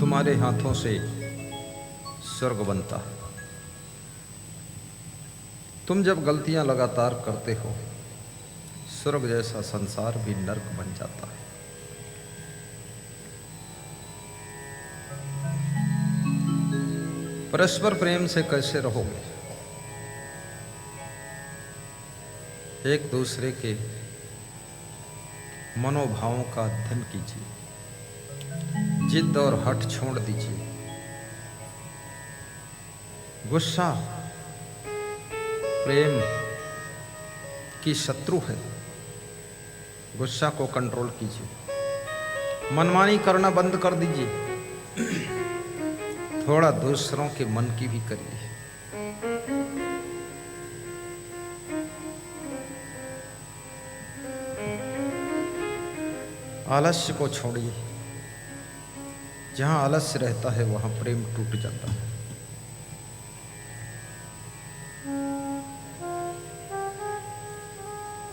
तुम्हारे हाथों से स्वर्ग बनता है। तुम जब गलतियां लगातार करते हो, स्वर्ग जैसा संसार भी नर्क बन जाता है। परस्पर प्रेम से कैसे रहोगे? एक दूसरे के मनोभावों का अध्ययन कीजिए, जिद और हठ छोड़ दीजिए। गुस्सा प्रेम की शत्रु है, गुस्सा को कंट्रोल कीजिए। मनमानी करना बंद कर दीजिए, थोड़ा दूसरों के मन की भी करिए। आलस्य को छोड़िए, जहां आलस्य रहता है वहां प्रेम टूट जाता है।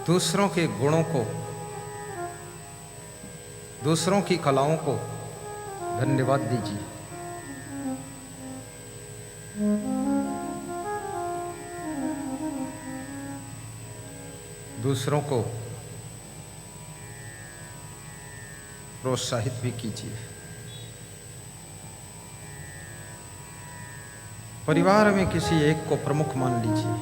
दूसरों के गुणों को, दूसरों की कलाओं को धन्यवाद दीजिए। दूसरों को प्रोत्साहित भी कीजिए। परिवार में किसी एक को प्रमुख मान लीजिए।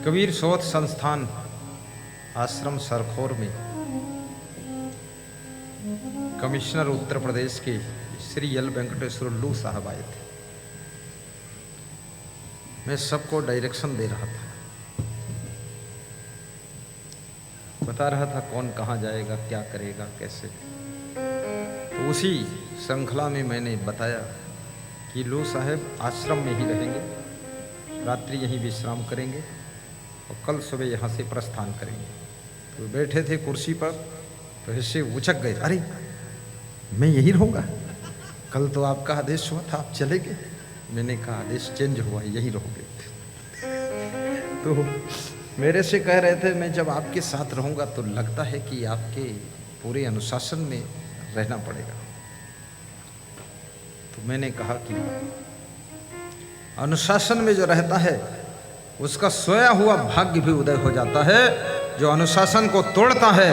कबीर शोध संस्थान आश्रम सरखोर में कमिश्नर उत्तर प्रदेश के श्री एल वेंकटेश्वर लू साहब आए थे। मैं सबको डायरेक्शन दे रहा था, बता रहा था कौन कहाँ जाएगा, क्या करेगा, कैसे। तो उसी श्रृंखला में मैंने बताया कि लू साहब आश्रम में ही रहेंगे, रात्रि यहीं विश्राम करेंगे और कल सुबह यहाँ से प्रस्थान करेंगे। तो बैठे थे कुर्सी पर, तो ऐसे उचक गए, अरे मैं यही रहूँगा, कल तो आपका आदेश हुआ था आप चले गए। मैंने कहा आदेश चेंज हुआ, यही रहोगे। तो मेरे से कह रहे थे मैं जब आपके साथ रहूँगा तो लगता है कि आपके पूरे अनुशासन में रहना पड़ेगा। तो मैंने कहा कि अनुशासन में जो रहता है उसका सोया हुआ भाग्य भी उदय हो जाता है, जो अनुशासन को तोड़ता है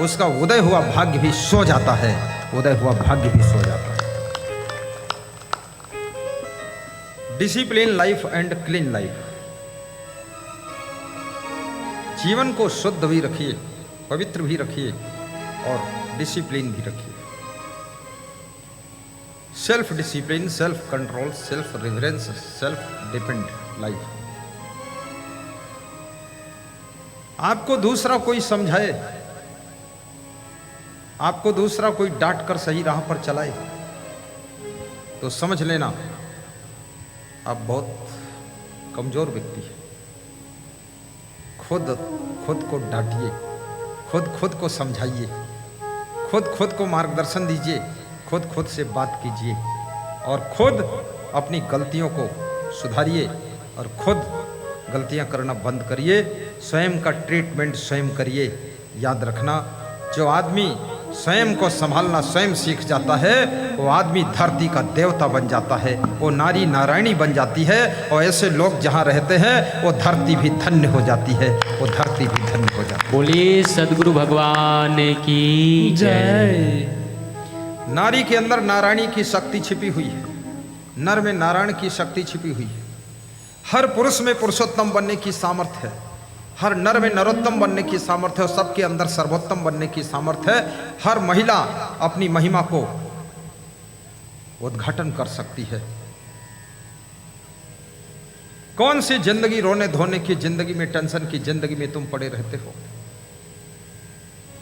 उसका उदय हुआ भाग्य भी सो जाता है, उदय हुआ भाग्य भी सो जाता है। Discipline life and clean life. जीवन को शुद्ध भी रखिए, पवित्र भी रखिए और डिसिप्लिन भी रखिए। Self discipline, self control, self reverence, self depend life. आपको दूसरा कोई समझाए, आपको दूसरा कोई डांट कर सही राह पर चलाए तो समझ लेना आप बहुत कमजोर व्यक्ति है। खुद को डांटिए, खुद को समझाइए, खुद को मार्गदर्शन दीजिए, खुद से बात कीजिए और खुद अपनी गलतियों को सुधारिए और खुद गलतियां करना बंद करिए। स्वयं का ट्रीटमेंट स्वयं करिए। याद रखना, जो आदमी स्वयं को संभालना स्वयं सीख जाता है वो आदमी धरती का देवता बन जाता है, वो नारी नारायणी बन जाती है और ऐसे लोग जहाँ रहते हैं वो धरती भी धन्य हो जाती है, वो धरती भी धन्य हो जाती है। बोलिए सद्गुरु भगवान की जय। नारी के अंदर नारायणी की शक्ति छिपी हुई है, नर में नारायण की शक्ति छिपी हुई है। हर पुरुष में पुरुषोत्तम बनने की सामर्थ्य है, हर नर में नरोत्तम बनने की सामर्थ्य है, सबके अंदर सर्वोत्तम बनने की सामर्थ्य है। हर महिला अपनी महिमा को उद्घाटन कर सकती है। कौन सी जिंदगी रोने धोने की जिंदगी में, टेंशन की जिंदगी में तुम पड़े रहते हो?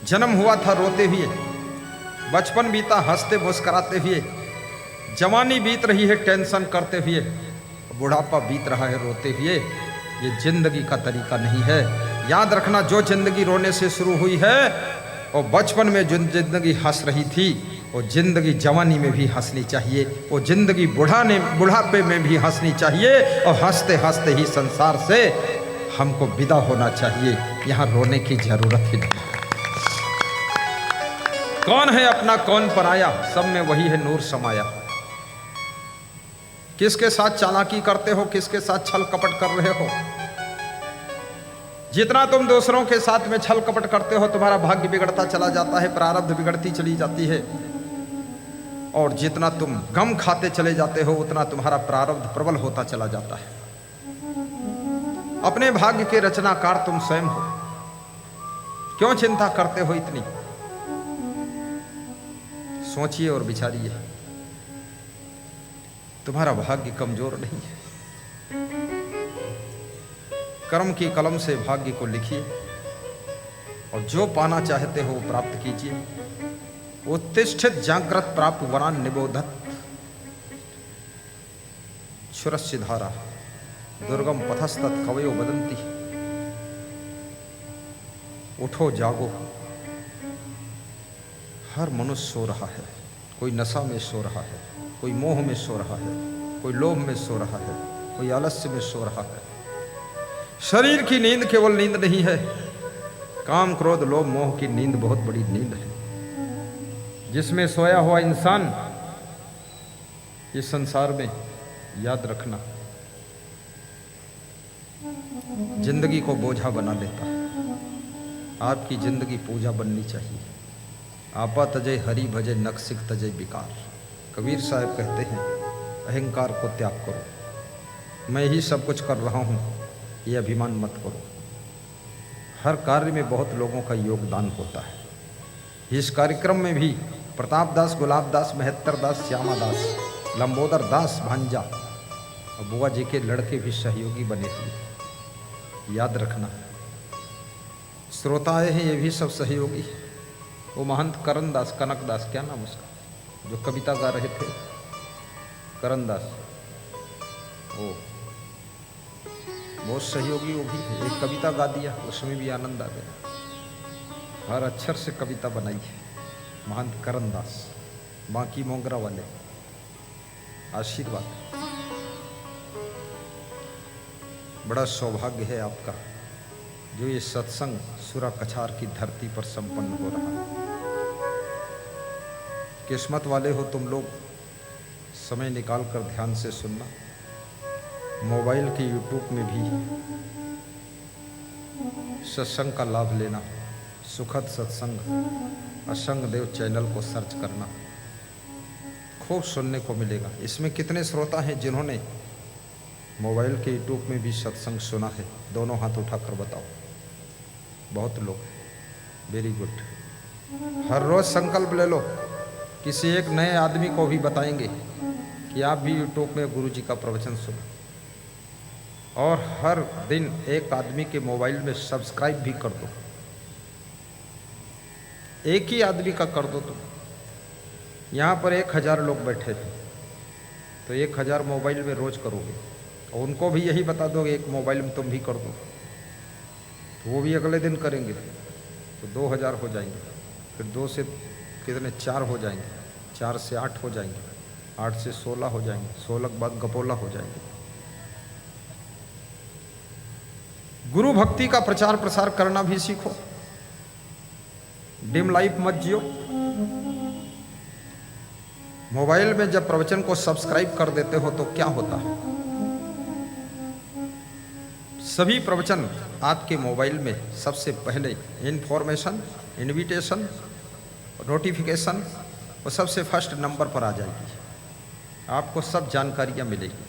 जन्म हुआ था रोते हुए, बचपन बीता हंसते मुस्कुराते हुए, जवानी बीत रही है टेंशन करते हुए, बुढ़ापा बीत रहा है रोते हुए। ये जिंदगी का तरीका नहीं है। याद रखना, जो जिंदगी रोने से शुरू हुई है और बचपन में जो जिंदगी हंस रही थी वो जिंदगी जवानी में भी हंसनी चाहिए, वो जिंदगी बुढ़ापे में भी हंसनी चाहिए और हंसते हंसते ही संसार से हमको विदा होना चाहिए। यहाँ रोने की जरूरत ही नहीं। कौन है अपना कौन पराया, सब में वही है नूर समाया। किसके साथ चालाकी करते हो, किसके साथ छल कपट कर रहे हो। जितना तुम दूसरों के साथ में छल कपट करते हो, तुम्हारा भाग्य बिगड़ता चला जाता है, प्रारब्ध बिगड़ती चली जाती है। और जितना तुम गम खाते चले जाते हो, उतना तुम्हारा प्रारब्ध प्रबल होता चला जाता है। अपने भाग्य के रचनाकार तुम स्वयं हो, क्यों चिंता करते हो इतनी। सोचिए और विचारिए, तुम्हारा भाग्य कमजोर नहीं है। कर्म की कलम से भाग्य को लिखिए और जो पाना चाहते हो प्राप्त कीजिए। उत्तिष्ठित जागृत प्राप्त वरान निबोधत क्षुरस्य धारा दुर्गम पथस्तत् कवयो वदन्ति। उठो जागो, हर मनुष्य सो रहा है। कोई नशा में सो रहा है, कोई मोह में सो रहा है, कोई लोभ में सो रहा है, कोई आलस्य में सो रहा है। शरीर की नींद केवल नींद नहीं है, काम क्रोध लोभ मोह की नींद बहुत बड़ी नींद है, जिसमें सोया हुआ इंसान इस संसार में, याद रखना, जिंदगी को बोझा बना लेता है। आपकी जिंदगी पूजा बननी चाहिए। आपा तजय हरि भजय नक्सिक तजय विकार। कबीर साहब कहते हैं, अहंकार को त्याग करो, मैं ही सब कुछ कर रहा हूँ ये अभिमान मत करो। हर कार्य में बहुत लोगों का योगदान होता है। इस कार्यक्रम में भी प्रताप दास, गुलाब दास, महत्तर दास, श्यामा दास, लंबोदर दास भांजा और बुआ जी के लड़के भी सहयोगी बने हुए। याद रखना, श्रोता आए हैं ये भी सब सहयोगी। वो महंत करण दास, कनक दास, क्या नाम उसका, जो कविता गा रहे थे, करण दास, वो बहुत सहयोगी वो भी है। एक कविता गा दिया, उसमें भी आनंद आ गया। हर अक्षर से कविता बनाई है महंत करण दास। बाकी मोगरा वाले, आशीर्वाद। बड़ा सौभाग्य है आपका जो ये सत्संग सुरा कछार की धरती पर संपन्न हो रहा है। किस्मत वाले हो तुम लोग, समय निकाल कर ध्यान से सुनना। मोबाइल के यूट्यूब में भी सत्संग का लाभ लेना। सुखद सत्संग असंग देव चैनल को सर्च करना, खूब सुनने को मिलेगा। इसमें कितने श्रोता हैं जिन्होंने मोबाइल के यूट्यूब में भी सत्संग सुना है? दोनों हाथ उठाकर बताओ। बहुत लोग, वेरी गुड। हर रोज संकल्प ले लो, किसी एक नए आदमी को भी बताएंगे कि आप भी यूट्यूब में गुरु जी का प्रवचन सुनो। और हर दिन एक आदमी के मोबाइल में सब्सक्राइब भी कर दो। एक ही आदमी का कर दो तुम। यहाँ पर 1000 लोग बैठे हैं तो 1000 मोबाइल में रोज करोगे और उनको भी यही बता दोगे एक मोबाइल में तुम भी कर दो, तो वो भी अगले दिन करेंगे तो 2000 हो जाएंगे। फिर 2 से कितने 4 हो जाएंगे, 4 से 8 हो जाएंगे, 8 से 16 हो जाएंगे, 16 के बाद गपोला हो जाएंगे। गुरु भक्ति का प्रचार प्रसार करना भी सीखो। डिम लाइफ मत जियो। मोबाइल में जब प्रवचन को सब्सक्राइब कर देते हो तो क्या होता है? सभी प्रवचन आपके मोबाइल में सबसे पहले इन्फॉर्मेशन, इनविटेशन, नोटिफिकेशन वो सबसे फर्स्ट नंबर पर आ जाएगी। आपको सब जानकारियां मिलेगी।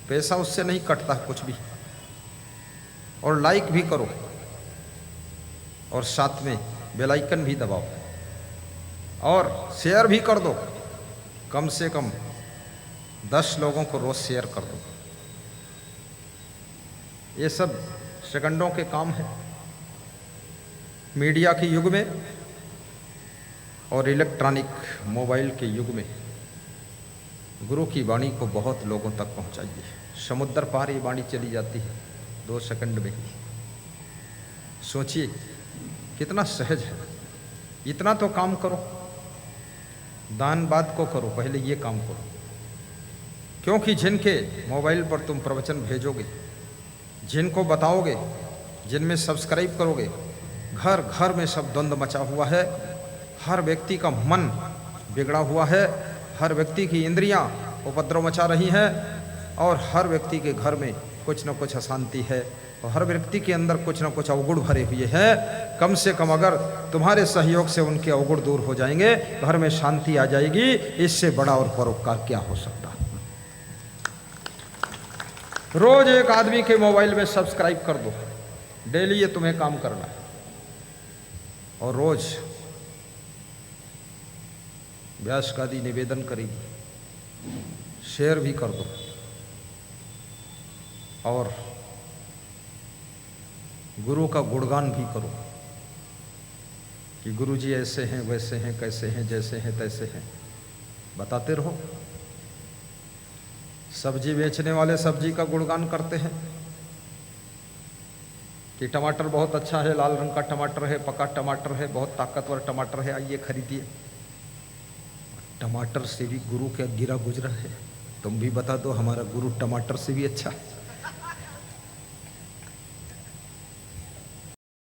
पैसा उससे नहीं कटता कुछ भी। और लाइक भी करो और साथ में बेल आइकन भी दबाओ और शेयर भी कर दो। कम से कम 10 लोगों को रोज शेयर कर दो। ये सब सेकंडों के काम है। मीडिया के युग में और इलेक्ट्रॉनिक मोबाइल के युग में गुरु की वाणी को बहुत लोगों तक पहुंचाइए। समुद्र पार ये वाणी चली जाती है 2 सेकंड में ही। सोचिए कितना सहज है। इतना तो काम करो, दान बाद को करो, पहले ये काम करो। क्योंकि जिनके मोबाइल पर तुम प्रवचन भेजोगे, जिनको बताओगे, जिनमें सब्सक्राइब करोगे, घर घर में सब द्वंद्व मचा हुआ है। हर व्यक्ति का मन बिगड़ा हुआ है, हर व्यक्ति की इंद्रियां उपद्रव मचा रही हैं और हर व्यक्ति के घर में कुछ न कुछ अशांति है और हर व्यक्ति के अंदर कुछ न कुछ अवगुण भरे हुए हैं। कम से कम अगर तुम्हारे सहयोग से उनके अवगुण दूर हो जाएंगे, घर में शांति आ जाएगी। इससे बड़ा और परोपकार क्या हो सकता। रोज एक आदमी के मोबाइल में सब्सक्राइब कर दो, डेली ये तुम्हें काम करना है। और रोज व्यास का दी निवेदन करेगी, शेयर भी कर दो और गुरु का गुणगान भी करो कि गुरु जी ऐसे हैं, वैसे हैं, कैसे हैं, जैसे हैं तैसे हैं, बताते रहो। सब्जी बेचने वाले सब्जी का गुणगान करते हैं कि टमाटर बहुत अच्छा है, लाल रंग का टमाटर है, पका टमाटर है, बहुत ताकतवर टमाटर है, आइए खरीदिए। टमाटर से भी गुरु का गिरा गुजरा है, तुम भी बता दो हमारा गुरु टमाटर से भी अच्छा है।